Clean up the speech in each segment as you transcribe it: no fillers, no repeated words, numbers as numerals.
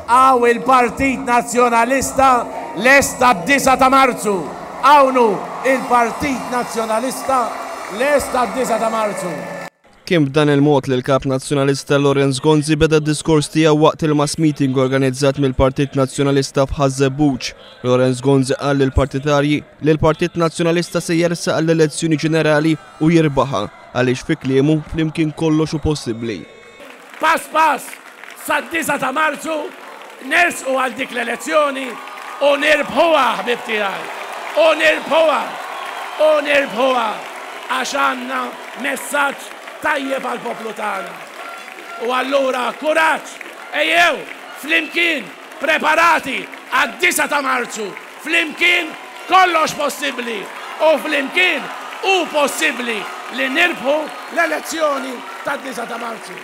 għaw il-Partit Nazzjonalista lesta d-9 ta' Marzu. Għawnu il-Partit Nazzjonalista lesta d-9 ta' Marzu. Kien b'dan il-mod li l-kap nazzjonalista Lorenz Gonzi beda d-diskors tiegħu waqt il-mass meeting organizzat mill-Partit Nazzjonalista f'Ħażebbuġ. Lorenz Gonzi qal lill-partitarji li l-Partit Nazzjonalista se jersaq għall-elezzjoni ġenerali u jirbaħa għaliex fi kliemu flimkien kollox hu possibbli. Pass sad-9 ta' Marzu nersqu għal dik l-elezzjoni u nirbħuha ħbib tiegħi. U nirbħuha għax għandna messaġġ tajjeb għal poplu tagħna. U allura kuraġġ, ejjew, flimkien preparati għad-9 ta' Marzu, flimkien kollox possibbli u flimkien hu possibbli li nirbħu l-elezzjoni tad-9 ta' Marzu.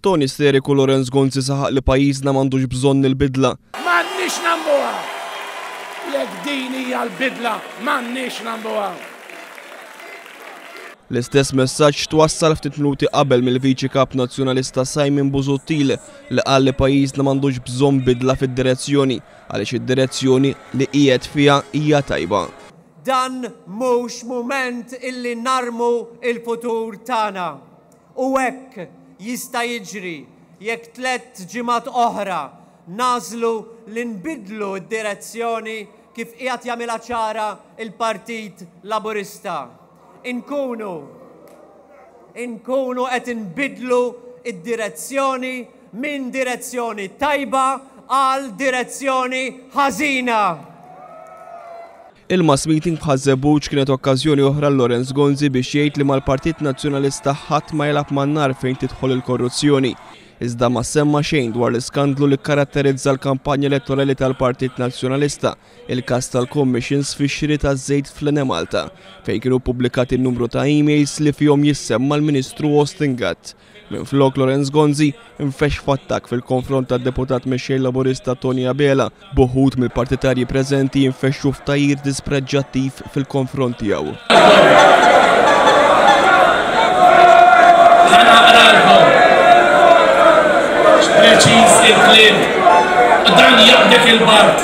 Toni isteriku Lorenz Gonzi saħaq li pajjiżna m'għandux bżonn il-bidla. M'għandniex nagħmluha. Jekk din hija l-bidla m'għandniex nagħmluha. L-istess messaġġ twassal ftit minuti qabel mill-Viċi Kap Nazzjonalista Simon Busuttil li qal li pajjiżna m'għandux bżonn bidla fid-direzzjoni għaliex id-direzzjoni li qiegħed fiha hija tajba. Dan mhux mument illi narmu il-futur tagħna. U hekk jista' jiġri jekk 3 ġimgħat oħra nażlu li nbidlu d-direzzjoni kif qiegħed jagħmilha ċara il-Partit Laburista. Inkunu qed inbidlu id-direzzjoni minn direzzjoni tajba għal direzzjoni ħażina. Il-mass meeting f'Ħażebbuġ kienet okkażjoni oħra Lorenz Gonzi biex jgħid li mal-Partit Nazzjonalista ħadd ma jilab man-nar fejn tidħol il-korruzzjoni. Iżda ma semma xejn dwar l-iskandlu li kkaratterizza l-kampanja elettorali tal-Partit Nazzjonalista, il-każ tal-commissions fix-xiri taż-żejt fl-Enemalta, fejn kienu ppubblikati n-numru ta' emails li fihom jissemma l-Ministru Austin Gatt. Minflok Lorenz Gonzi infex fattak fil-konfront tad-deputat mexxej Laburista Tony Abela, boħud mill-partitarji preżenti jinfexxu f'tajjir dispreġġattiv fil-konfront tiegħu. Preċiż il-kliem, dan jaqdek il-bart